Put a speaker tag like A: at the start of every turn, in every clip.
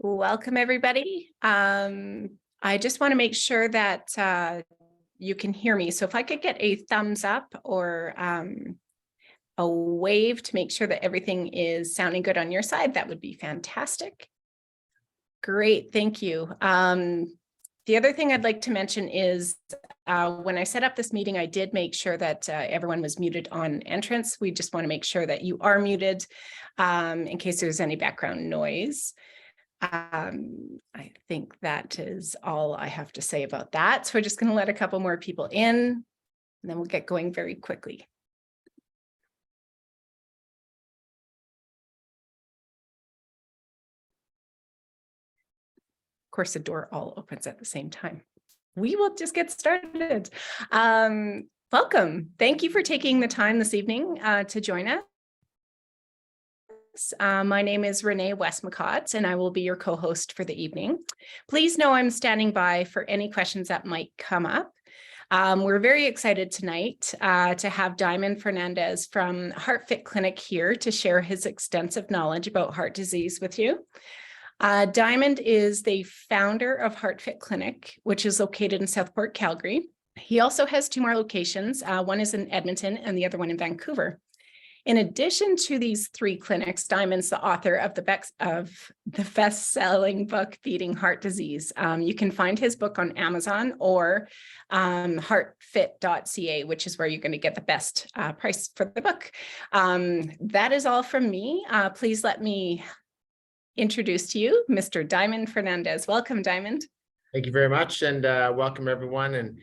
A: Welcome, everybody. I just want to make sure that you can hear me. So if I could get a thumbs up or a wave to make sure that everything is sounding good on your side, that would be fantastic. Great, thank you. The other thing I'd like to mention is when I set up this meeting, I did make sure that everyone was muted on entrance. We just want to make sure that you are muted in case there's any background noise. I think that is all I have to say about that. So we're just going to let a couple more people in, and then we'll get going very quickly. Of course, the door all opens at the same time. We will just get started. Welcome. Thank you for taking the time this evening to join us. My name is Renee Westmacott, and I will be your co-host for the evening. Please know I'm standing by for any questions that might come up. We're very excited tonight to have Diamond Fernandes from HeartFit Clinic here to share his extensive knowledge about heart disease with you. Diamond is the founder of HeartFit Clinic, which is located in Southport, Calgary. He also has two more locations. One is in Edmonton and the other one in Vancouver. In addition to these three clinics, Diamond's the author of the best-selling book, Beating Heart Disease. You can find his book on Amazon or heartfit.ca, which is where you're going to get the best price for the book. That is all from me. Please let me introduce to you Mr. Diamond Fernandes. Welcome, Diamond.
B: Thank you very much, and welcome everyone. And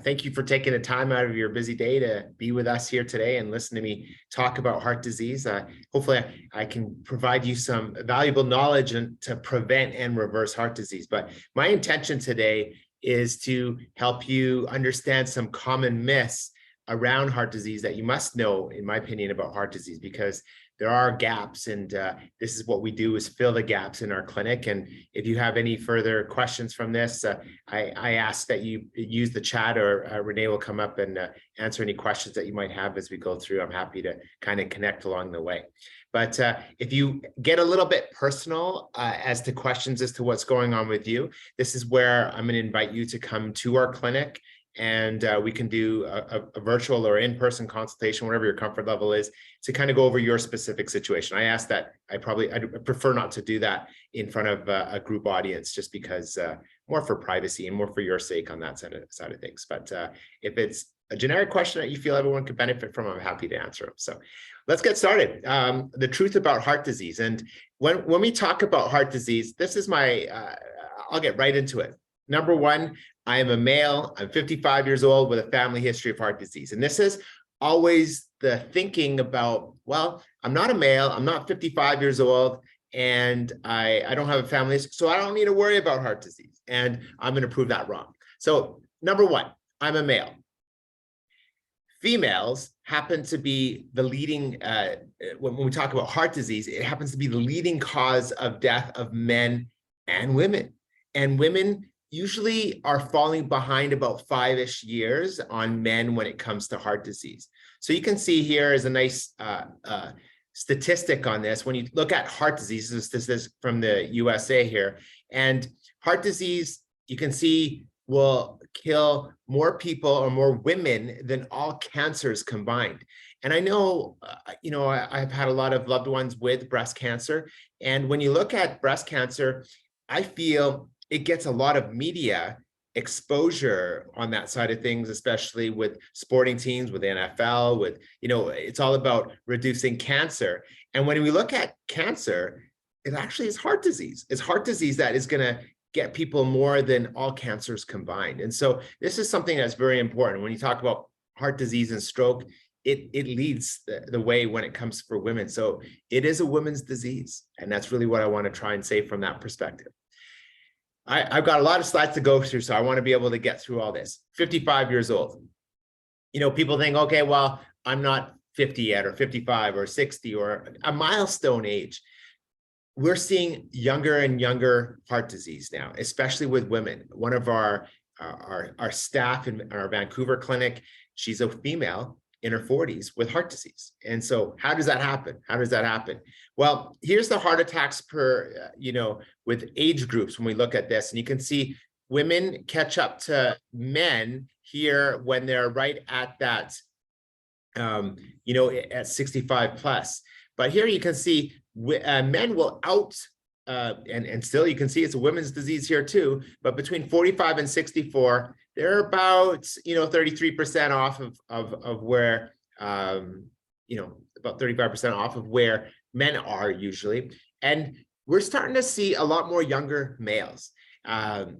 B: thank you for taking the time out of your busy day to be with us here today and listen to me talk about heart disease. Hopefully I can provide you some valuable knowledge to prevent and reverse heart disease. But my intention today is to help you understand some common myths around heart disease that you must know, in my opinion, about heart disease, because there are gaps, and this is what we do, is fill the gaps in our clinic. And if you have any further questions from this, I ask that you use the chat, or Renee will come up and answer any questions that you might have as we go through. I'm happy to kind of connect along the way. But if you get a little bit personal as to questions as to what's going on with you, this is where I'm going to invite you to come to our clinic, and we can do a virtual or in-person consultation, whatever your comfort level is, to kind of go over your specific situation. I ask that I prefer not to do that in front of a group audience, just because more for privacy and more for your sake on that side of things. But if it's a generic question that you feel everyone could benefit from, I'm happy to answer them. So let's get started. The truth about heart disease. And when we talk about heart disease, this is I'll get right into it. Number one, I am a male. I'm 55 years old with a family history of heart disease. And this is always the thinking about, well, I'm not a male, I'm not 55 years old, and I don't have a family history, so I don't need to worry about heart disease. And I'm going to prove that wrong. So number one, I'm a male. Females happen to be the leading, when we talk about heart disease, it happens to be the leading cause of death of men and women. And women usually are falling behind about 5-ish years on men when it comes to heart disease. So you can see here is a nice statistic on this. When you look at heart disease, this is from the USA here, and heart disease, you can see, will kill more people or more women than all cancers combined. And I know, I've had a lot of loved ones with breast cancer. And when you look at breast cancer, I feel it gets a lot of media exposure on that side of things, especially with sporting teams, with the NFL, with, it's all about reducing cancer. And when we look at cancer, it actually is heart disease. It's heart disease that is going to get people more than all cancers combined. And so this is something that's very important. When you talk about heart disease and stroke, it leads the way when it comes for women. So it is a women's disease. And that's really what I want to try and say from that perspective. I've got a lot of slides to go through, so I want to be able to get through all this. 55 years old. People think, okay, well, I'm not 50 yet, or 55 or 60 or a milestone age. We're seeing younger and younger heart disease now, especially with women. One of our staff in our Vancouver clinic, she's a female, in her 40s with heart disease. And so how does that happen? How does that happen? Well, here's the heart attacks per, with age groups when we look at this. And you can see women catch up to men here when they're right at that, at 65 plus. But here you can see men will and still you can see it's a women's disease here too, but between 45 and 64, they're about, 33% off of where, about 35% off of where men are usually. And we're starting to see a lot more younger males. There's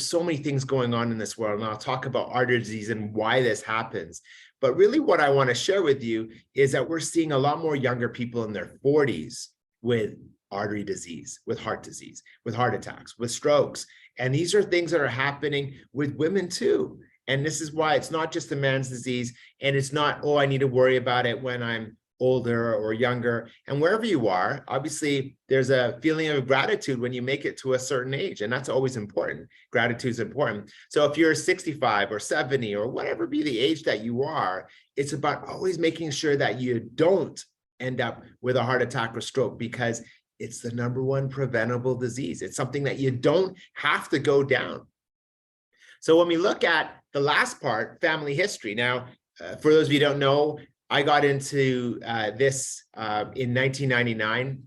B: so many things going on in this world, and I'll talk about artery disease and why this happens. But really what I want to share with you is that we're seeing a lot more younger people in their 40s with artery disease, with heart disease, with heart attacks, with strokes. And these are things that are happening with women too. And this is why it's not just a man's disease, and it's not, oh, I need to worry about it when I'm older or younger. And wherever you are, obviously there's a feeling of gratitude when you make it to a certain age, and that's always important. Gratitude is important. So if you're 65 or 70 or whatever be the age that you are, it's about always making sure that you don't end up with a heart attack or stroke, because it's the #1 preventable disease. It's something that you don't have to go down. So when we look at the last part, family history. Now, for those of you who don't know, I got into this in 1999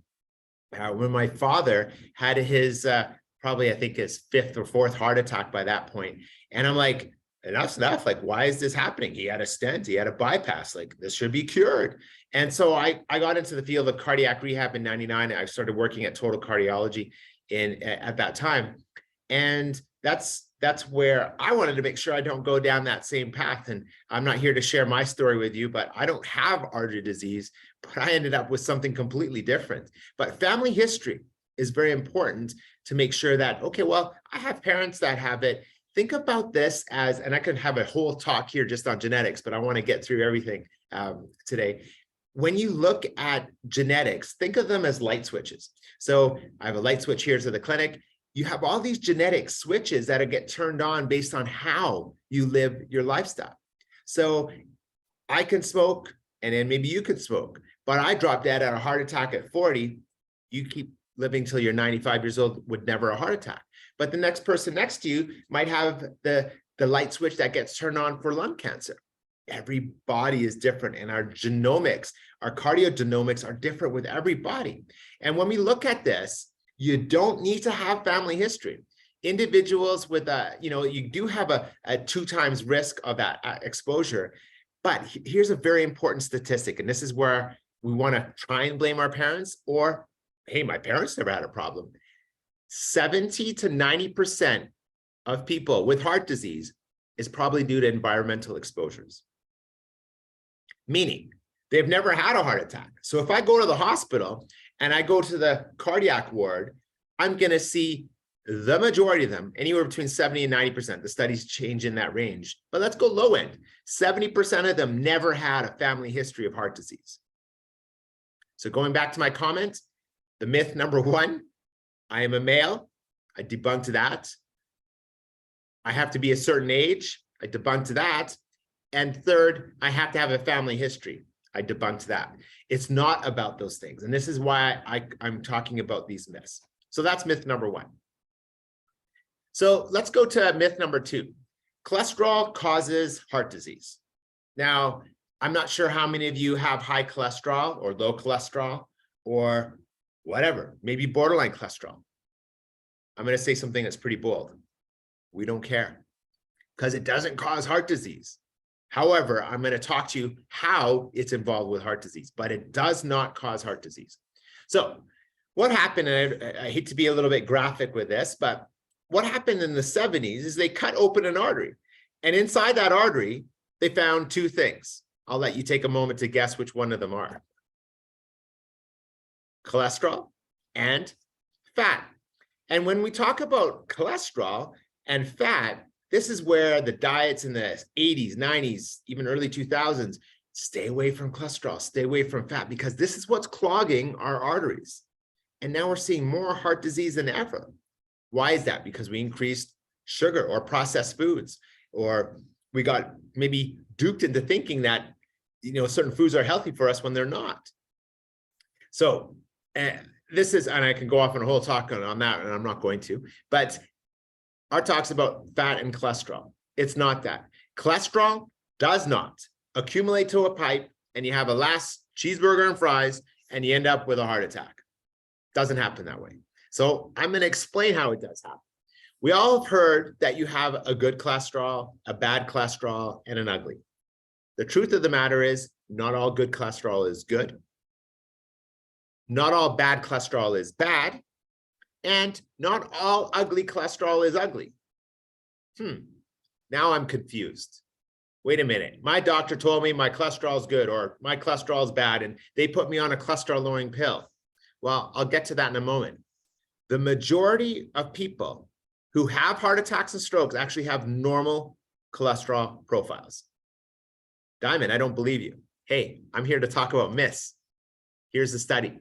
B: when my father had his, probably I think his 5th or 4th heart attack by that point. And I'm like, enough's enough. Like, why is this happening? He had a stent, he had a bypass, like this should be cured. And so I got into the field of cardiac rehab in 99. I started working at Total Cardiology at that time. And that's where I wanted to make sure I don't go down that same path. And I'm not here to share my story with you, but I don't have artery disease, but I ended up with something completely different. But family history is very important to make sure that, okay, well, I have parents that have it. Think about this as, and I could have a whole talk here just on genetics, but I want to get through everything today. When you look at genetics, think of them as light switches. So I have a light switch here to the clinic. You have all these genetic switches that get turned on based on how you live your lifestyle. So I can smoke, and then maybe you could smoke, but I dropped dead at a heart attack at 40. You keep living till you're 95 years old with never a heart attack. But the next person next to you might have the light switch that gets turned on for lung cancer. Every body is different, and our genomics, our cardiogenomics are different with every body. And when we look at this, you don't need to have family history. Individuals with you do have a 2 times risk of that exposure. But here's a very important statistic, and this is where we want to try and blame our parents, or, hey, my parents never had a problem. 70 to 90% of people with heart disease is probably due to environmental exposures. Meaning, they've never had a heart attack. So if I go to the hospital and I go to the cardiac ward, I'm going to see the majority of them, anywhere between 70 and 90%. The studies change in that range. But let's go low end. 70% of them never had a family history of heart disease. So going back to my comment, the myth #1, I am a male. I debunked that. I have to be a certain age. I debunked that. And third, I have to have a family history. I debunked that. It's not about those things. And this is why I'm talking about these myths. So that's myth #1. So let's go to myth #2. Cholesterol causes heart disease. Now, I'm not sure how many of you have high cholesterol or low cholesterol or whatever, maybe borderline cholesterol. I'm going to say something that's pretty bold. We don't care, because it doesn't cause heart disease. However, I'm going to talk to you how it's involved with heart disease, but it does not cause heart disease. So what happened, and I hate to be a little bit graphic with this, but what happened in the 70s is they cut open an artery. And inside that artery, they found 2 things. I'll let you take a moment to guess which one of them are. Cholesterol and fat. And when we talk about cholesterol and fat, this is where the diets in the 80s, 90s, even early 2000s, stay away from cholesterol, stay away from fat, because this is what's clogging our arteries. And now we're seeing more heart disease than ever. Why is that? Because we increased sugar or processed foods, or we got maybe duped into thinking that, certain foods are healthy for us when they're not. So this is, and I can go off on a whole talk on that, and I'm not going to, but our talk's about fat and cholesterol. It's not that. Cholesterol does not accumulate to a pipe and you have a last cheeseburger and fries and you end up with a heart attack. Doesn't happen that way. So I'm going to explain how it does happen. We all have heard that you have a good cholesterol, a bad cholesterol, and an ugly. The truth of the matter is not all good cholesterol is good. Not all bad cholesterol is bad. And not all ugly cholesterol is ugly. Now I'm confused. Wait a minute. My doctor told me my cholesterol is good or my cholesterol is bad, and they put me on a cholesterol lowering pill. Well, I'll get to that in a moment. The majority of people who have heart attacks and strokes actually have normal cholesterol profiles. Diamond, I don't believe you. Hey, I'm here to talk about myths. Here's the study.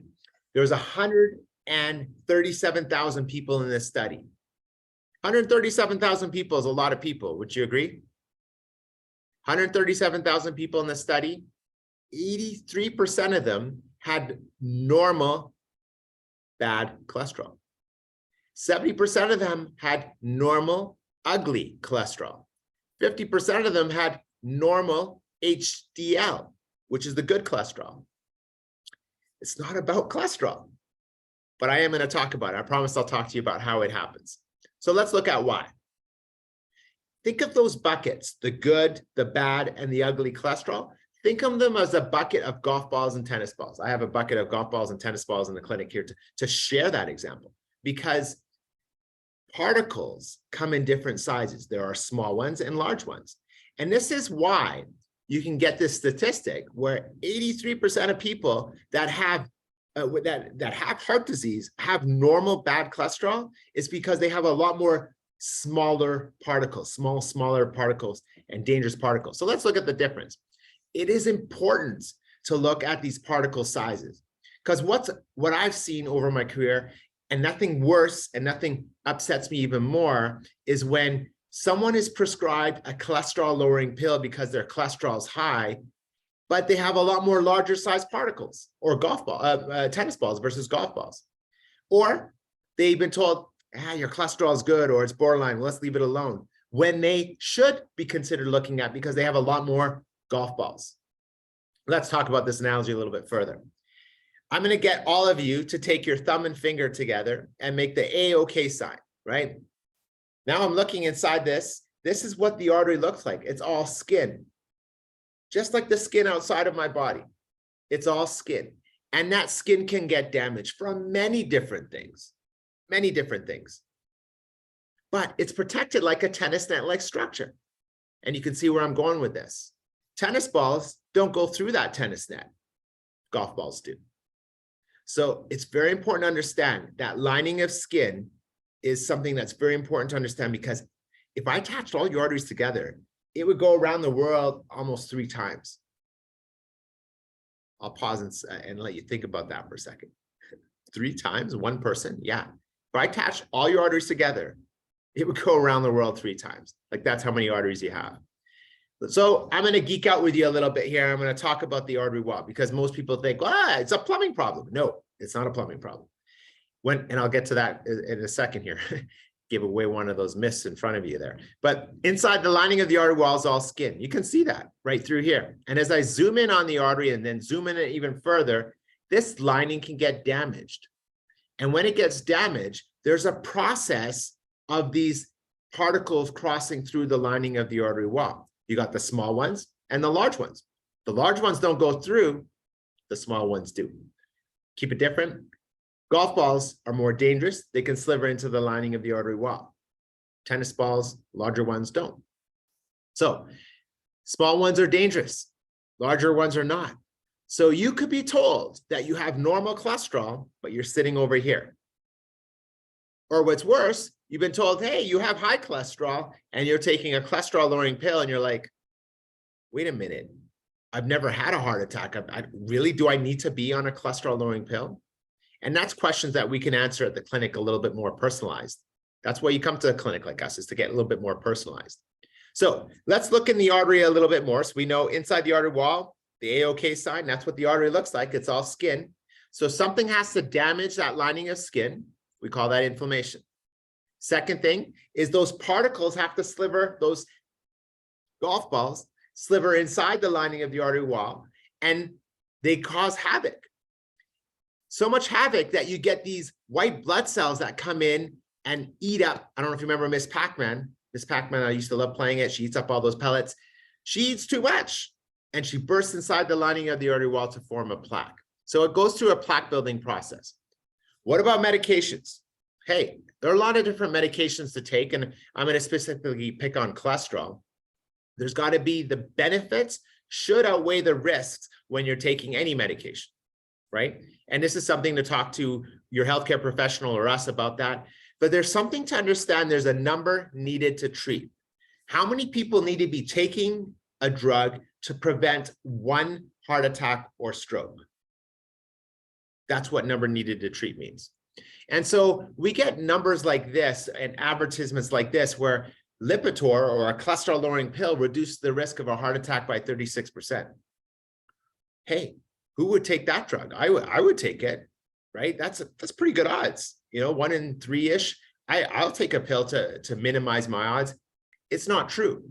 B: There was 137,000 people in this study. 137,000 people is a lot of people. Would you agree? 137,000 people in the study, 83% of them had normal bad cholesterol. 70% of them had normal ugly cholesterol. 50% of them had normal HDL, which is the good cholesterol. It's not about cholesterol, but I am going to talk about it. I promise I'll talk to you about how it happens. So let's look at why. Think of those buckets, the good, the bad, and the ugly cholesterol. Think of them as a bucket of golf balls and tennis balls. I have a bucket of golf balls and tennis balls in the clinic here to share that example, because particles come in different sizes. There are small ones and large ones. And this is why you can get this statistic where 83% of people that have heart disease have normal bad cholesterol. Is because they have a lot more smaller particles, smaller particles and dangerous particles. So let's look at the difference. It is important to look at these particle sizes, because what I've seen over my career, and nothing worse and nothing upsets me even more, is when someone is prescribed a cholesterol lowering pill because their cholesterol is high, but they have a lot more larger size particles, or tennis balls versus golf balls. Or they've been told, your cholesterol is good, or it's borderline, let's leave it alone, when they should be considered looking at because they have a lot more golf balls. Let's talk about this analogy a little bit further. I'm going to get all of you to take your thumb and finger together and make the A-OK sign, right? Now I'm looking inside this. This is what the artery looks like. It's all skin. Just like the skin outside of my body. It's all skin. And that skin can get damaged from many different things. Many different things. But it's protected like a tennis net-like structure. And you can see where I'm going with this. Tennis balls don't go through that tennis net. Golf balls do. So it's very important to understand that lining of skin is something that's very important to understand, because if I attached all your arteries together, it would go around the world almost 3 times. I'll pause and let you think about that for a second. 3 times, one person? Yeah. If I attach all your arteries together, it would go around the world 3 times. Like, that's how many arteries you have. So I'm going to geek out with you a little bit here. I'm going to talk about the artery wall, because most people think, it's a plumbing problem. No, it's not a plumbing problem. And I'll get to that in a second here. Give away one of those myths in front of you there. But inside the lining of the artery wall is all skin. You can see that right through here. And as I zoom in on the artery and then zoom in even further, this lining can get damaged. And when it gets damaged, there's a process of these particles crossing through the lining of the artery wall. You got the small ones and the large ones. The large ones don't go through, the small ones do. Keep it different. Golf balls are more dangerous. They can sliver into the lining of the artery wall. Tennis balls, larger ones don't. So small ones are dangerous. Larger ones are not. So you could be told that you have normal cholesterol, but you're sitting over here. Or what's worse, you've been told, hey, you have high cholesterol, and you're taking a cholesterol lowering pill, and you're like, wait a minute, I've never had a heart attack. Really, do I need to be on a cholesterol lowering pill? And that's questions that we can answer at the clinic a little bit more personalized. That's why you come to a clinic like us, is to get a little bit more personalized. So let's look in the artery a little bit more. So we know inside the artery wall, the AOK sign, that's what the artery looks like. It's all skin. So something has to damage that lining of skin. We call that inflammation. Second thing is those particles have to sliver, those golf balls sliver inside the lining of the artery wall, and they cause havoc. So much havoc that you get these white blood cells that come in and eat up. I don't know if you remember Miss Pac-Man. Miss Pac-Man, I used to love playing it. She eats up all those pellets. She eats too much, and she bursts inside the lining of the artery wall to form a plaque. So it goes through a plaque building process. What about medications? Hey, there are a lot of different medications to take, and I'm going to specifically pick on cholesterol. There's got to be the benefits should outweigh the risks when you're taking any medication, right? And this is something to talk to your healthcare professional or us about that. But there's something to understand. There's a number needed to treat. How many people need to be taking a drug to prevent one heart attack or stroke? That's what number needed to treat means. And so we get numbers like this and advertisements like this where Lipitor, or a cholesterol-lowering pill, reduced the risk of a heart attack by 36%. Hey, who would take that drug? I would take it, right? That's pretty good odds. You know, 1 in 3-ish. I'll take a pill to minimize my odds. It's not true.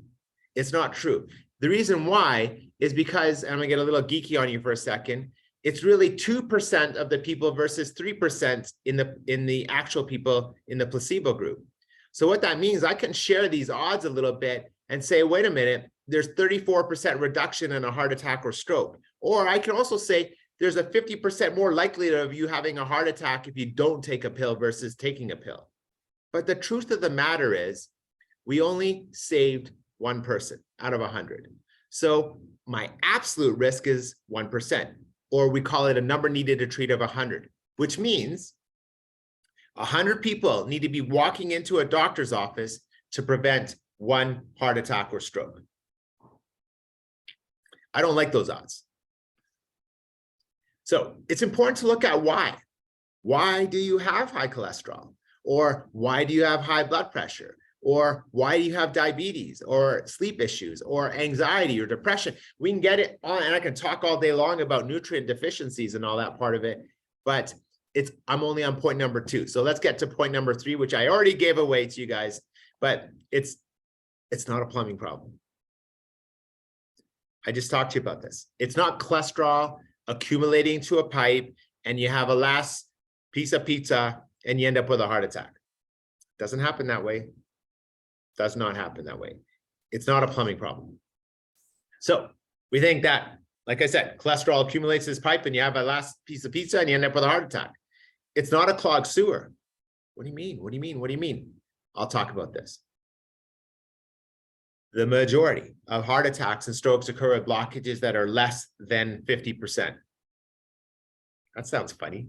B: It's not true. The reason why is because, and I'm gonna get a little geeky on you for a second, it's really 2% of the people versus 3% in the actual people in the placebo group. So what that means, I can share these odds a little bit and say, wait a minute, there's 34% reduction in a heart attack or stroke. Or I can also say there's a 50% more likelihood of you having a heart attack if you don't take a pill versus taking a pill. But the truth of the matter is, we only saved one person out of 100. So my absolute risk is 1%, or we call it a number needed to treat of 100, which means 100 people need to be walking into a doctor's office to prevent one heart attack or stroke. I don't like those odds. So it's important to look at why. Why do you have high cholesterol? Or why do you have high blood pressure? Or why do you have diabetes or sleep issues or anxiety or depression? We can get it on, and I can talk all day long about nutrient deficiencies and all that part of it, but I'm only on point number 2. So let's get to point number 3, which I already gave away to you guys, but it's not a plumbing problem. I just talked to you about this. It's not cholesterol accumulating to a pipe and you have a last piece of pizza and you end up with a heart attack. Doesn't happen that way. Does not happen that way. It's not a plumbing problem. So we think that, like I said, cholesterol accumulates this pipe and you have a last piece of pizza and you end up with a heart attack. It's not a clogged sewer. What do you mean? What do you mean? What do you mean? I'll talk about this. The majority of heart attacks and strokes occur with blockages that are less than 50%. That sounds funny.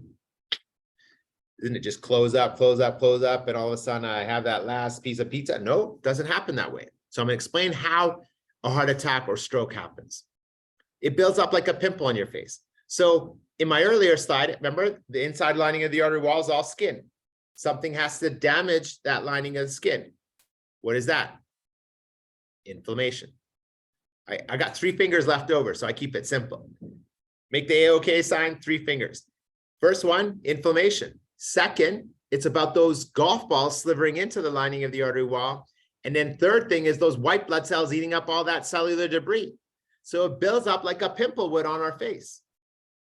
B: Isn't it just close up, and all of a sudden I have that last piece of pizza? No, it doesn't happen that way. So I'm going to explain how a heart attack or stroke happens. It builds up like a pimple on your face. So in my earlier slide, remember the inside lining of the artery wall is all skin. Something has to damage that lining of the skin. What is that? Inflammation. I got 3 fingers left over, so I keep it simple. Make the AOK sign, 3 fingers. First one, inflammation. Second, it's about those golf balls slivering into the lining of the artery wall. And then third thing is those white blood cells eating up all that cellular debris. So it builds up like a pimple would on our face,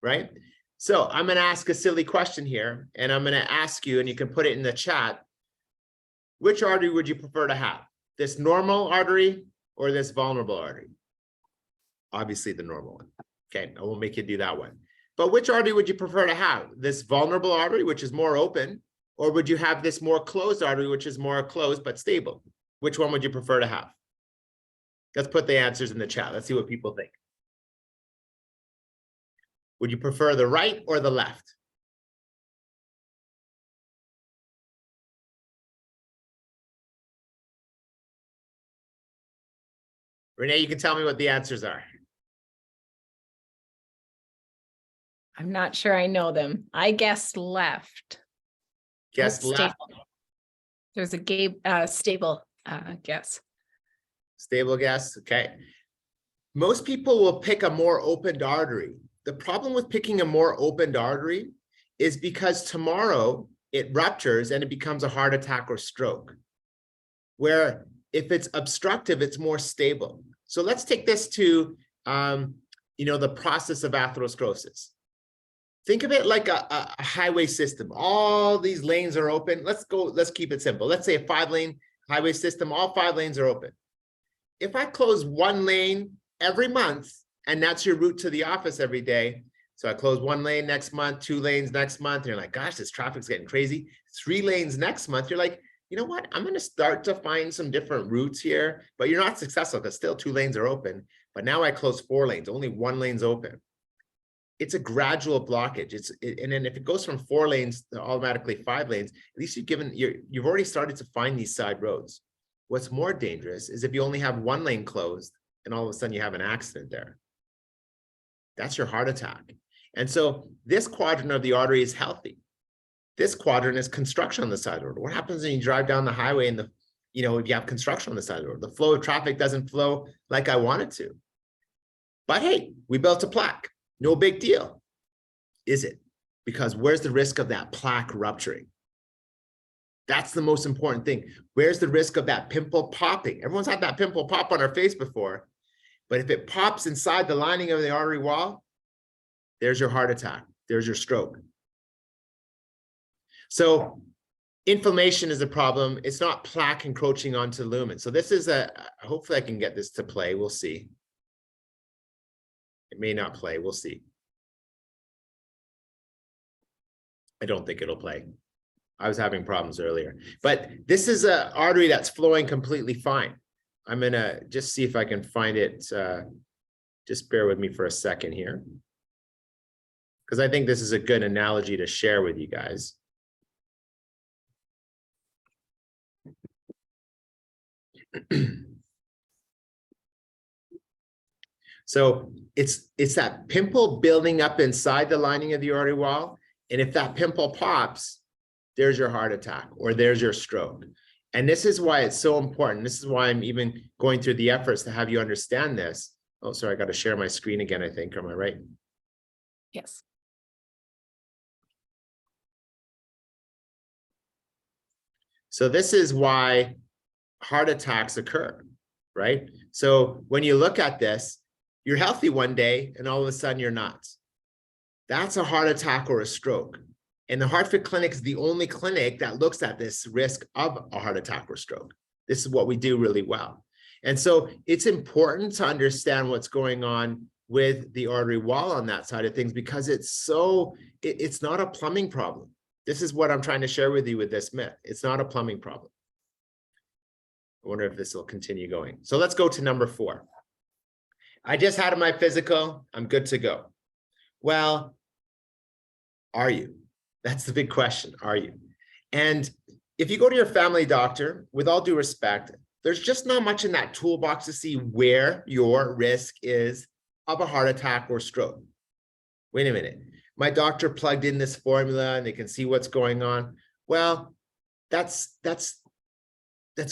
B: right? So I'm going to ask a silly question here, and I'm going to ask you, and you can put it in the chat, which artery would you prefer to have? This normal artery or this vulnerable artery? Obviously the normal one. Okay, I won't make you do that one. But which artery would you prefer to have? This vulnerable artery, which is more open, or would you have this more closed artery, which is more closed but stable? Which one would you prefer to have? Let's put the answers in the chat. Let's see what people think. Would you prefer the right or the left? Renee, you can tell me what the answers are.
A: I'm not sure I know them. I guessed left.
B: Guess left.
A: Stable. There's a stable guess.
B: Stable guess, okay. Most people will pick a more opened artery. The problem with picking a more opened artery is because tomorrow it ruptures and it becomes a heart attack or stroke. Where if it's obstructive, it's more stable. So let's take this to, the process of atherosclerosis. Think of it like a highway system. All these lanes are open. Let's keep it simple. Let's say a 5-lane highway system, all 5 lanes are open. If I close 1 lane every month, and that's your route to the office every day, so I close 1 lane next month, 2 lanes next month, and you're like, gosh, this traffic's getting crazy. 3 lanes next month, you're like, you know what? I'm going to start to find some different routes here, but you're not successful because still 2 lanes are open. But now I close 4 lanes, only 1 lane's open. It's a gradual blockage. And then if it goes from 4 lanes to automatically 5 lanes, at least you've already started to find these side roads. What's more dangerous is if you only have 1 lane closed and all of a sudden you have an accident there. That's your heart attack. And so this quadrant of the artery is healthy. This quadrant is construction on the side of the road. What happens when you drive down the highway and if you have construction on the side of the road? The flow of traffic doesn't flow like I want it to. But hey, we built a plaque. No big deal. Is it? Because where's the risk of that plaque rupturing? That's the most important thing. Where's the risk of that pimple popping? Everyone's had that pimple pop on their face before. But if it pops inside the lining of the artery wall, there's your heart attack. There's your stroke. So inflammation is a problem. It's not plaque encroaching onto lumen. So this is hopefully I can get this to play. We'll see. It may not play. We'll see. I don't think it'll play. I was having problems earlier. But this is an artery that's flowing completely fine. I'm going to just see if I can find it. Just bear with me for a second here, because I think this is a good analogy to share with you guys. So it's that pimple building up inside the lining of the artery wall. And if that pimple pops, there's your heart attack or there's your stroke. And this is why it's so important. This is why I'm even going through the efforts to have you understand this. Oh, sorry, I got to share my screen again, I think. Am I right?
A: Yes.
B: So this is why heart attacks occur, right? So when you look at this, you're healthy one day and all of a sudden you're not. That's a heart attack or a stroke. And the Hartford Clinic is the only clinic that looks at this risk of a heart attack or stroke. This is what we do really well. And so it's important to understand what's going on with the artery wall on that side of things, because it's not a plumbing problem. This is what I'm trying to share with you with this myth. It's not a plumbing problem. I wonder if this will continue going. So let's go to number 4. I just had my physical. I'm good to go. Well, are you? That's the big question. Are you? And if you go to your family doctor, with all due respect, there's just not much in that toolbox to see where your risk is of a heart attack or stroke. Wait a minute. My doctor plugged in this formula and they can see what's going on. Well, that's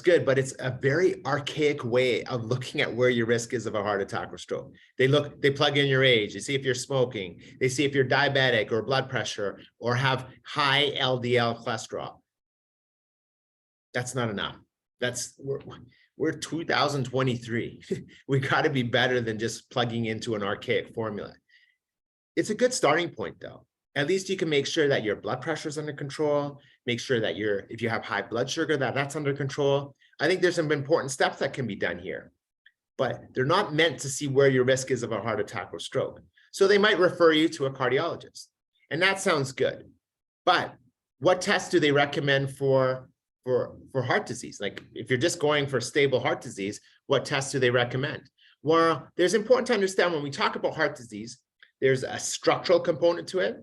B: good, but it's a very archaic way of looking at where your risk is of a heart attack or stroke. They plug in your age, they see if you're smoking, they see if you're diabetic or blood pressure or have high LDL cholesterol. That's not enough. We're 2023. We got to be better than just plugging into an archaic formula. It's a good starting point though. At least you can make sure that your blood pressure is under control, make sure that if you have high blood sugar, that's under control. I think there's some important steps that can be done here, but they're not meant to see where your risk is of a heart attack or stroke. So they might refer you to a cardiologist, and that sounds good. But what tests do they recommend for heart disease? Like if you're just going for stable heart disease, what tests do they recommend? Well, there's important to understand when we talk about heart disease, there's a structural component to it,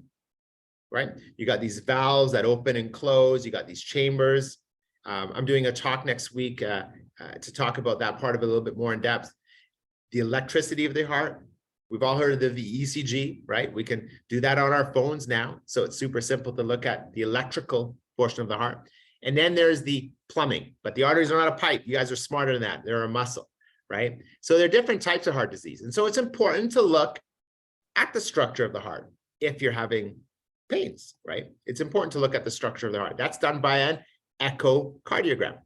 B: right? You got these valves that open and close. You got these chambers. I'm doing a talk next week to talk about that part of it a little bit more in depth. The electricity of the heart. We've all heard of the ECG, right? We can do that on our phones now. So it's super simple to look at the electrical portion of the heart. And then there's the plumbing, but the arteries are not a pipe. You guys are smarter than that. They're a muscle, right? So there are different types of heart disease. And so it's important to look at the structure of the heart if you're having pains, right? It's important to look at the structure of the heart. That's done by an echocardiogram,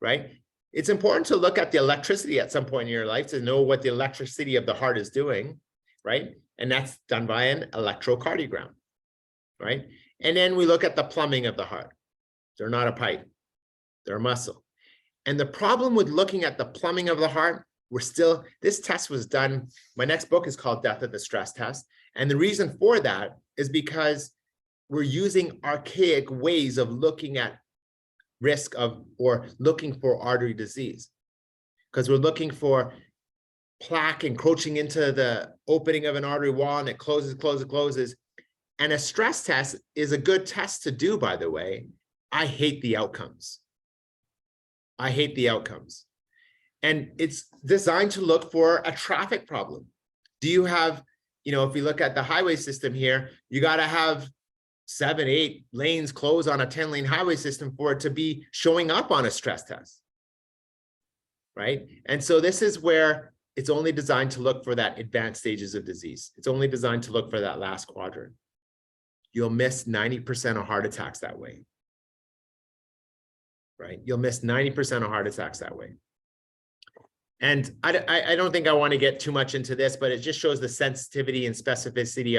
B: right? It's important to look at the electricity at some point in your life to know what the electricity of the heart is doing, right? And that's done by an electrocardiogram, right? And then we look at the plumbing of the heart. They're not a pipe, they're a muscle. And the problem with looking at the plumbing of the heart, this test was done, my next book is called Death of the Stress Test. And the reason for that is because we're using archaic ways of looking at risk of, or looking for artery disease, because we're looking for plaque encroaching into the opening of an artery wall and it closes. And a stress test is a good test to do, by the way. I hate the outcomes. I hate the outcomes. And it's designed to look for a traffic problem. Do you have, if you look at the highway system here, you got to have 7, 8 lanes closed on a 10-lane highway system for it to be showing up on a stress test, right? And so this is where it's only designed to look for that advanced stages of disease. It's only designed to look for that last quadrant. You'll miss 90% of heart attacks that way, right? You'll miss 90% of heart attacks that way. And I don't think I want to get too much into this, but it just shows the sensitivity and specificity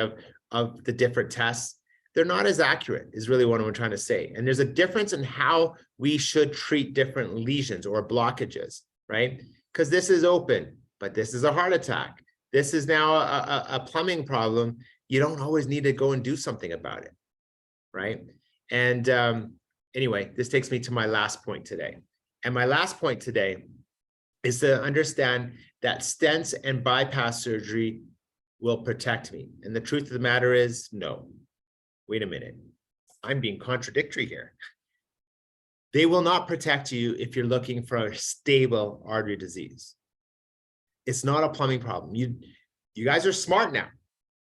B: of the different tests. They're not as accurate is really what I'm trying to say. And there's a difference in how we should treat different lesions or blockages, right? Because this is open, but this is a heart attack. This is now a plumbing problem. You don't always need to go and do something about it, right? And anyway, this takes me to my last point today. And my last point today is to understand that stents and bypass surgery will protect me. And the truth of the matter is, no. Wait a minute. I'm being contradictory here. They will not protect you if you're looking for a stable artery disease. It's not a plumbing problem. You guys are smart now.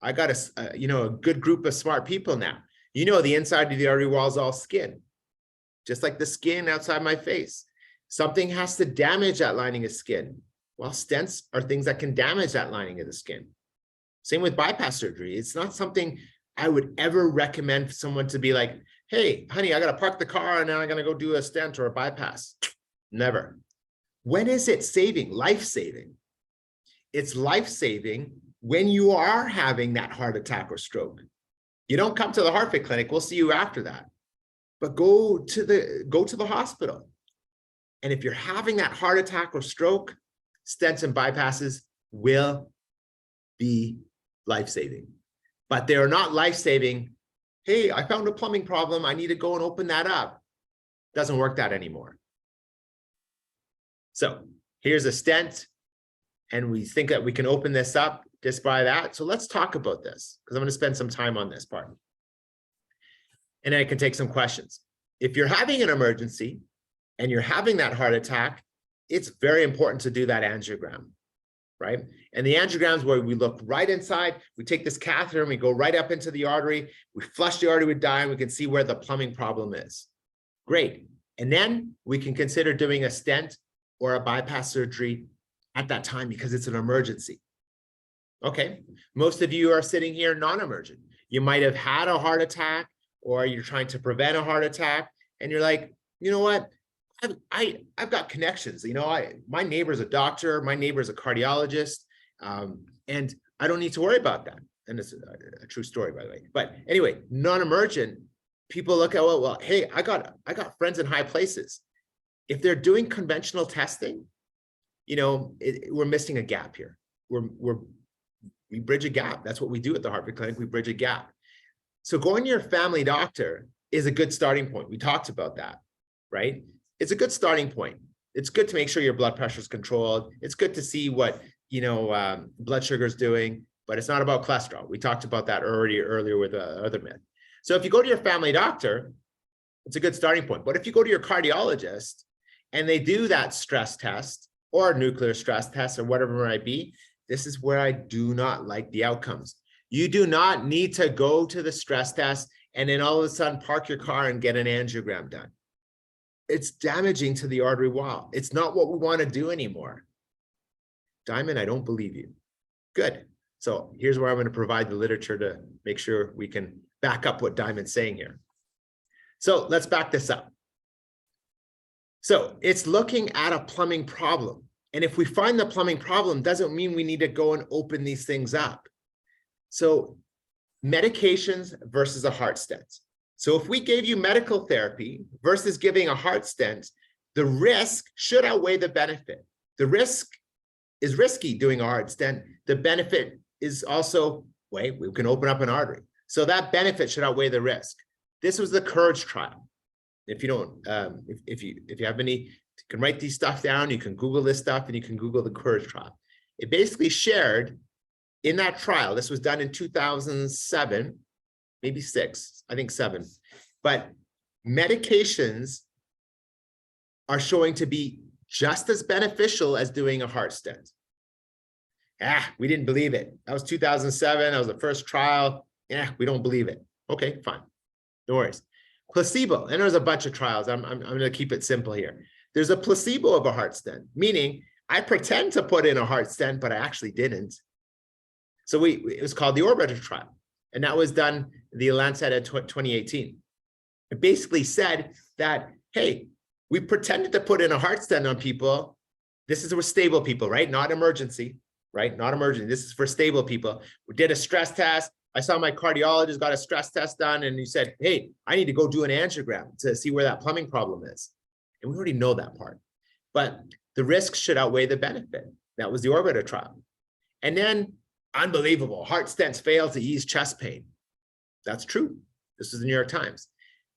B: I got a good group of smart people now. The inside of the artery wall is all skin, just like the skin outside my face. Something has to damage that lining of skin. Well, stents are things that can damage that lining of the skin. Same with bypass surgery. It's not something I would ever recommend for someone to be like, hey, honey, I got to park the car and now I'm going to go do a stent or a bypass. Never. When is it saving? Life-saving. It's life-saving when you are having that heart attack or stroke. You don't come to the heart fit clinic. We'll see you after that. But go to the hospital. And if you're having that heart attack or stroke, stents and bypasses will be life-saving. But they're not life-saving. Hey, I found a plumbing problem. I need to go and open that up. Doesn't work that anymore. So here's a stent, and we think that we can open this up just by that. So let's talk about this, because I'm going to spend some time on this part. And I can take some questions. If you're having an emergency and you're having that heart attack, it's very important to do that angiogram, right? And the angiogram is where we look right inside, we take this catheter and we go right up into the artery, we flush the artery with dye, and we can see where the plumbing problem is. Great. And then we can consider doing a stent or a bypass surgery at that time because it's an emergency. Okay, most of you are sitting here non-emergent. You might have had a heart attack, or you're trying to prevent a heart attack, and you're like, you know what? I've got connections. My neighbor's a doctor, my neighbor's a cardiologist, and I don't need to worry about that. And it's a true story, by the way. But anyway, non-emergent people look at, well, hey, I got friends in high places. If they're doing conventional testing, we're missing a gap here. We bridge a gap. That's what we do at the Heart Fit Clinic. We bridge a gap. So going to your family doctor is a good starting point. We talked about that, right? It's a good starting point. It's good to make sure your blood pressure is controlled. It's good to see what, blood sugar is doing, but it's not about cholesterol. We talked about that earlier with the other myth. So if you go to your family doctor, it's a good starting point. But if you go to your cardiologist and they do that stress test or nuclear stress test or whatever it might be, this is where I do not like the outcomes. You do not need to go to the stress test and then all of a sudden park your car and get an angiogram done. It's damaging to the artery wall. It's not what we want to do anymore. Diamond, I don't believe you. Good. So here's where I'm going to provide the literature to make sure we can back up what Diamond's saying here. So let's back this up. So it's looking at a plumbing problem. And if we find the plumbing problem, doesn't mean we need to go and open these things up. So medications versus a heart stent. So if we gave you medical therapy versus giving a heart stent, the risk should outweigh the benefit. The risk is risky doing a heart stent. The benefit is also, wait, we can open up an artery. So that benefit should outweigh the risk. This was the COURAGE trial. If you don't, if you have any, you can write these stuff down, you can Google this stuff, and you can Google the COURAGE trial. It basically shared in that trial, this was done in 2007, maybe 6, I think 7, but medications are showing to be just as beneficial as doing a heart stent. We didn't believe it. That was 2007. That was the first trial. We don't believe it. Okay, fine. No worries. Placebo, and there's a bunch of trials. I'm going to keep it simple here. There's a placebo of a heart stent, meaning I pretend to put in a heart stent, but I actually didn't. So it was called the Orbiter trial, and that was done in the Lancet in 2018. It basically said that, hey, we pretended to put in a heart stent on people. This is for stable people, right? Not emergency, right? Not emergency. This is for stable people. We did a stress test. I saw my cardiologist got a stress test done, and he said, hey, I need to go do an angiogram to see where that plumbing problem is. And we already know that part. But the risk should outweigh the benefit. That was the Orbiter trial. And then, unbelievable, heart stents fail to ease chest pain. That's true. This was the New York Times.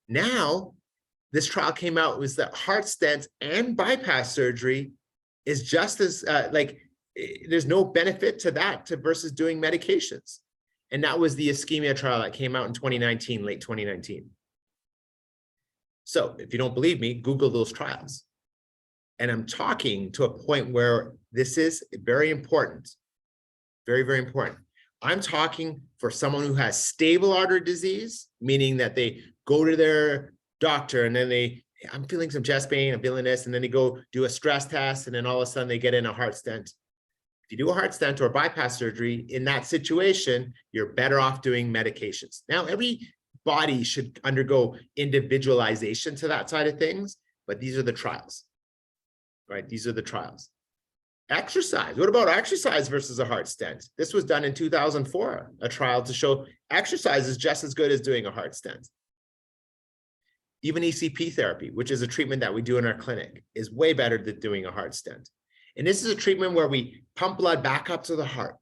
B: Now, this trial came out was that heart stents and bypass surgery is just as, there's no benefit to that versus doing medications. And that was the ischemia trial that came out in 2019, late 2019. So if you don't believe me, Google those trials. And I'm talking to a point where this is very important. Very, very important. I'm talking for someone who has stable artery disease, meaning that they go to their doctor and then I'm feeling some chest pain, I'm feeling this, and then they go do a stress test, and then all of a sudden they get in a heart stent. If you do a heart stent or bypass surgery, in that situation, you're better off doing medications. Now, every body should undergo individualization to that side of things, but these are the trials, right? These are the trials. Exercise. What about exercise versus a heart stent? This was done in 2004, a trial to show exercise is just as good as doing a heart stent. Even ECP therapy, which is a treatment that we do in our clinic, is way better than doing a heart stent. And this is a treatment where we pump blood back up to the heart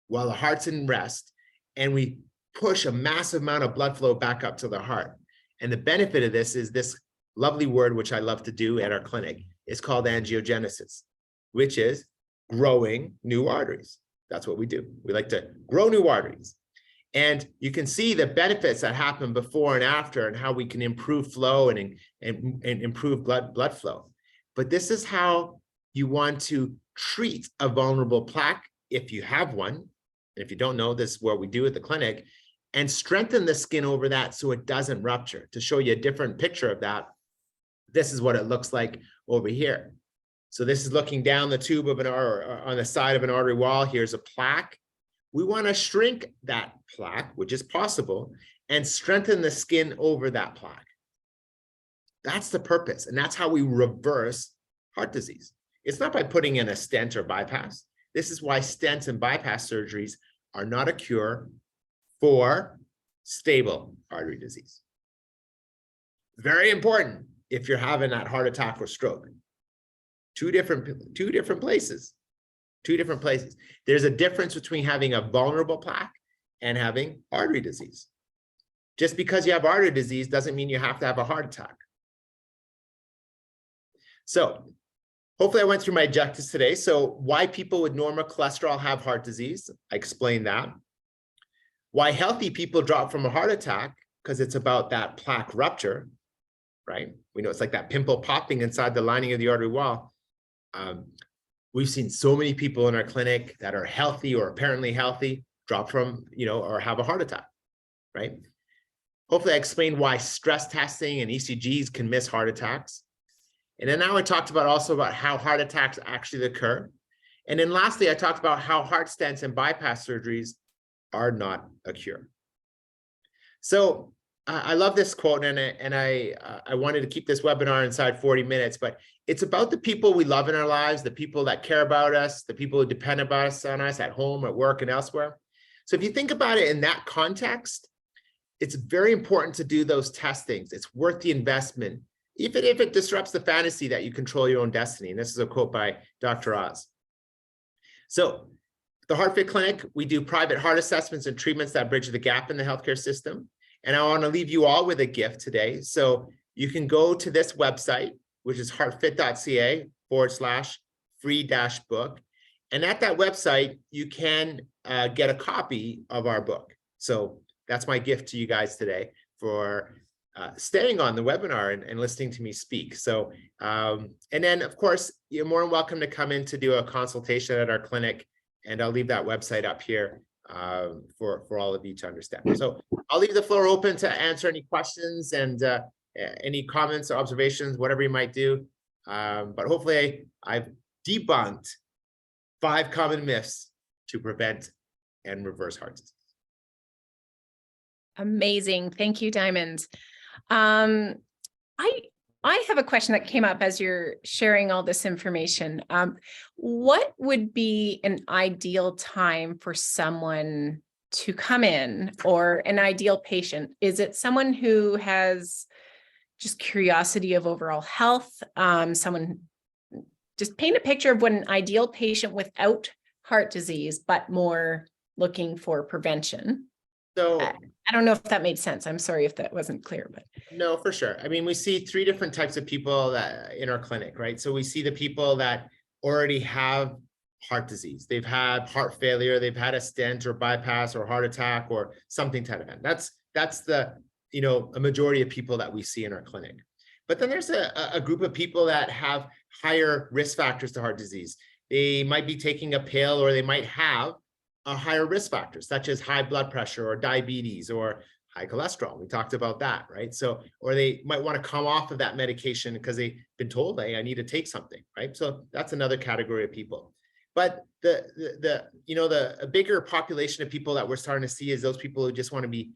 B: while the heart's in rest, and we push a massive amount of blood flow back up to the heart. And the benefit of this is this lovely word, which I love to do at our clinic. It's called angiogenesis, which is growing new arteries. That's what we do. We like to grow new arteries. And you can see the benefits that happen before and after, and how we can improve flow and improve blood flow. But this is how you want to treat a vulnerable plaque if you have one. And if you don't know, this is what we do at the clinic, and strengthen the skin over that so it doesn't rupture. To show you a different picture of that, this is what it looks like over here. So this is looking down the tube of on the side of an artery wall. Here's a plaque. We want to shrink that plaque, which is possible, and strengthen the skin over that plaque. That's the purpose. And that's how we reverse heart disease. It's not by putting in a stent or bypass. This is why stents and bypass surgeries are not a cure for stable artery disease. Very important if you're having that heart attack or stroke. Two different places. Two different places. There's a difference between having a vulnerable plaque and having artery disease. Just because you have artery disease doesn't mean you have to have a heart attack. So hopefully I went through my objectives today. So why people with normal cholesterol have heart disease, I explained that. Why healthy people drop from a heart attack, because it's about that plaque rupture, right? We know it's like that pimple popping inside the lining of the artery wall. We've seen so many people in our clinic that are healthy or apparently healthy drop from, or have a heart attack, right? Hopefully I explained why stress testing and ECGs can miss heart attacks. And then now I talked about also about how heart attacks actually occur. And then lastly, I talked about how heart stents and bypass surgeries are not a cure. So I love this quote, and I wanted to keep this webinar inside 40 minutes, but it's about the people we love in our lives, the people that care about us, the people who depend on us at home, at work, and elsewhere. So if you think about it in that context, it's very important to do those testings. It's worth the investment, even if it disrupts the fantasy that you control your own destiny. And this is a quote by Dr. Oz. So the HeartFit Clinic, we do private heart assessments and treatments that bridge the gap in the healthcare system. And I want to leave you all with a gift today. So you can go to this website, which is heartfit.ca/free-book. And at that website, you can get a copy of our book. So that's my gift to you guys today for staying on the webinar and listening to me speak. So, and then of course, you're more than welcome to come in to do a consultation at our clinic. And I'll leave that website up here for all of you to understand. So I'll leave the floor open to answer any questions and any comments or observations, whatever you might do. But hopefully I've debunked 5 common myths to prevent and reverse heart disease.
A: Amazing. Thank you, Diamond. I have a question that came up as you're sharing all this information. What would be an ideal time for someone to come in, or an ideal patient? Is it someone who has just curiosity of overall health? Someone, just paint a picture of what an ideal patient without heart disease, but more looking for prevention.
B: So
A: I don't know if that made sense. I'm sorry if that wasn't clear, but.
B: No, for sure. I mean, we see 3 different types of people that in our clinic, right? So we see the people that already have heart disease. They've had heart failure, they've had a stent or bypass or heart attack or something to that event. That's the, a majority of people that we see in our clinic. But then there's a group of people that have higher risk factors to heart disease. They might be taking a pill, or they might have a higher risk factors such as high blood pressure or diabetes or high cholesterol. We talked about that, right? So, or they might want to come off of that medication because they've been told, hey, I need to take something, right? So that's another category of people. But a bigger population of people that we're starting to see is those people who just want to be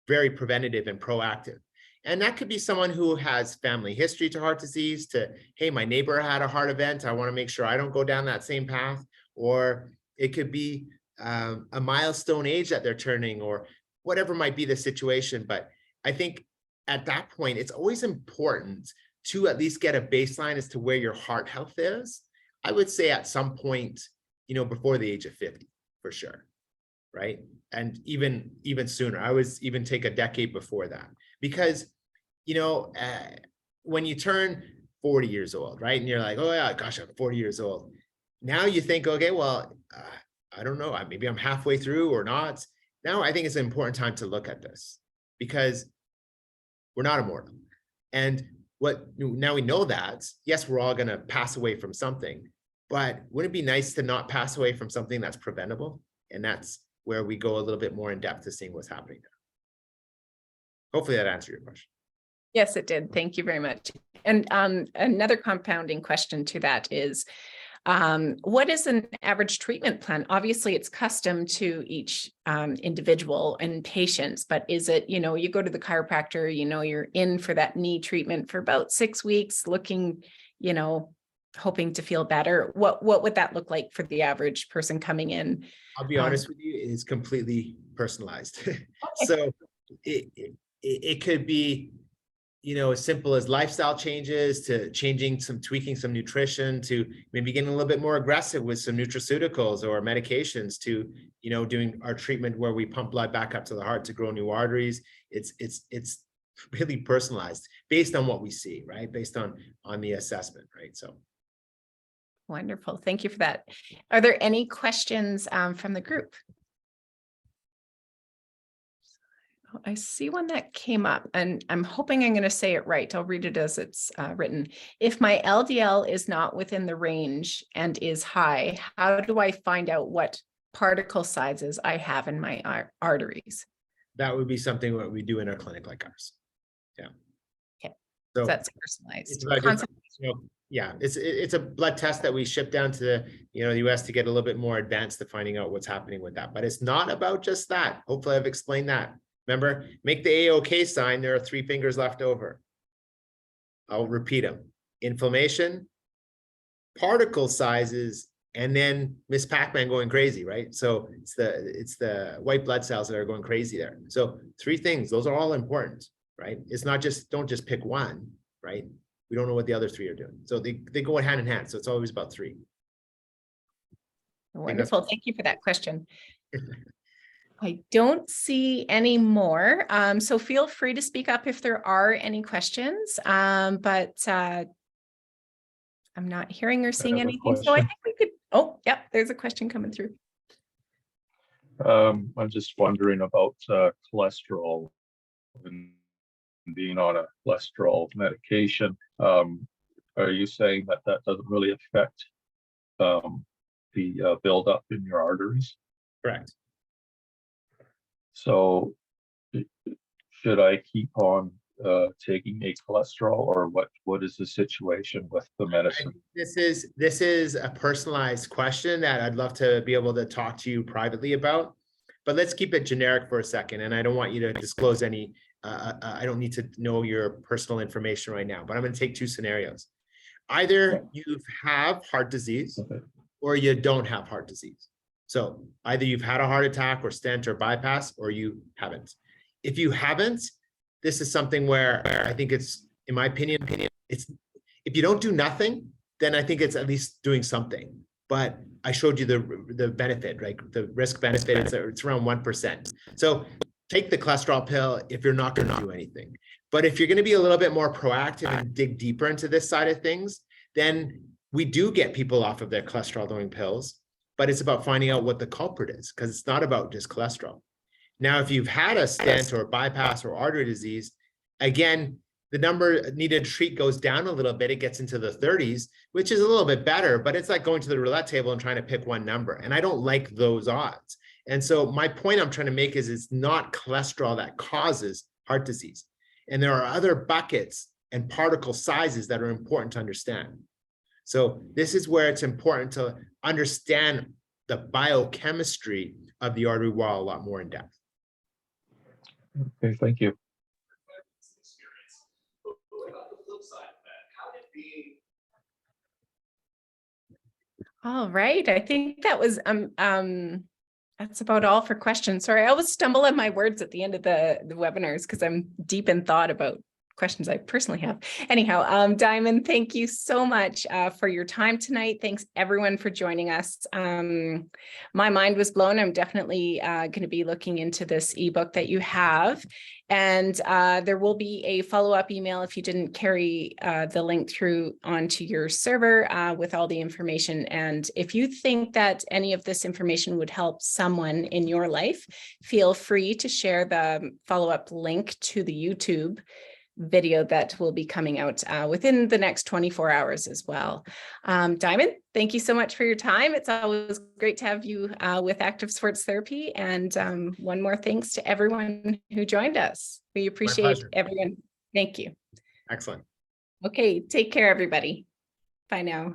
B: very preventative and proactive. And that could be someone who has family history to heart disease, to, hey, my neighbor had a heart event, I want to make sure I don't go down that same path. Or it could be a milestone age that they're turning, or whatever might be the situation. But I think at that point, it's always important to at least get a baseline as to where your heart health is. I would say at some point, before the age of 50, for sure, right? And even sooner. I would even take a decade before that, because, when you turn 40 years old, right? And you're like, oh yeah, gosh, I'm 40 years old. Now you think, okay, well, I don't know, maybe I'm halfway through or not. Now I think it's an important time to look at this, because we're not immortal. And now we know that, yes, we're all going to pass away from something, but wouldn't it be nice to not pass away from something that's preventable? And that's where we go a little bit more in depth to seeing what's happening now. Hopefully that answered your question.
A: Yes, it did. Thank you very much. And another compounding question to that is, what is an average treatment plan? Obviously, it's custom to each individual and patients, but is it, you go to the chiropractor, you're in for that knee treatment for about 6 weeks, looking, hoping to feel better. What would that look like for the average person coming in?
B: I'll be honest with you, it's completely personalized. Okay. So it could be, as simple as lifestyle changes, to tweaking some nutrition, to maybe getting a little bit more aggressive with some nutraceuticals or medications, to, doing our treatment where we pump blood back up to the heart to grow new arteries. It's really personalized based on what we see, right? Based on the assessment, right? So.
A: Wonderful. Thank you for that. Are there any questions from the group? I see one that came up, and I'm hoping I'm going to say it right. I'll read it as it's written. If my LDL is not within the range and is high, how do I find out what particle sizes I have in my arteries?
B: That would be something that we do in a clinic like ours. Yeah.
A: Okay.
B: So
A: that's personalized.
B: Yeah, it's a blood test that we ship down to the the US to get a little bit more advanced to finding out what's happening with that. But it's not about just that. Hopefully I've explained that. Remember, make the A-OK sign. There are 3 fingers left over. I'll repeat them. Inflammation, particle sizes, and then Miss Pac-Man going crazy, right? So it's the white blood cells that are going crazy there. So 3 things, those are all important, right? It's not just, don't just pick one, right? We don't know what the other 3 are doing. So they go hand in hand. So it's always about 3.
A: Wonderful. Thank you for that question. I don't see any more. So feel free to speak up if there are any questions. But I'm not hearing or seeing anything. So I think we could, oh, yep, there's a question coming through.
C: I'm just wondering about cholesterol and being on a cholesterol medication. Are you saying that that doesn't really affect the buildup in your arteries?
B: Correct.
C: So should I keep on taking a cholesterol, or what is the situation with the medicine?
B: This is a personalized question that I'd love to be able to talk to you privately about, but let's keep it generic for a second. And I don't want you to disclose any, I don't need to know your personal information right now, but I'm going to take 2 scenarios. Either you have heart disease or you don't have heart disease. So either you've had a heart attack or stent or bypass, or you haven't. If you haven't, this is something where I think it's, in my opinion, it's, if you don't do nothing, then I think it's at least doing something. But I showed you the benefit, right? The risk benefit, it's around 1%. So take the cholesterol pill if you're not going to do anything. But if you're going to be a little bit more proactive and dig deeper into this side of things, then we do get people off of their cholesterol-lowering pills. But it's about finding out what the culprit is, because it's not about just cholesterol. Now, if you've had a stent or bypass or artery disease, again, the number needed to treat goes down a little bit. It gets into the 30s, which is a little bit better, but it's like going to the roulette table and trying to pick one number. And I don't like those odds. And so my point I'm trying to make is it's not cholesterol that causes heart disease. And there are other buckets and particle sizes that are important to understand. So this is where it's important to understand the biochemistry of the artery wall a lot more in depth.
C: Okay, thank you.
A: All right. I think that was that's about all for questions. Sorry, I always stumble on my words at the end of the webinars because I'm deep in thought about questions I personally have. Anyhow, Diamond, thank you so much for your time tonight. Thanks everyone for joining us. My mind was blown. I'm definitely going to be looking into this ebook that you have. And there will be a follow-up email if you didn't carry the link through onto your server with all the information. And if you think that any of this information would help someone in your life, feel free to share the follow-up link to the YouTube video that will be coming out within the next 24 hours as well. Diamond, thank you so much for your time. It's always great to have you with Active Sports Therapy. And one more thanks to everyone who joined us. We appreciate everyone. Thank you.
B: Excellent.
A: Okay, take care, everybody. Bye now.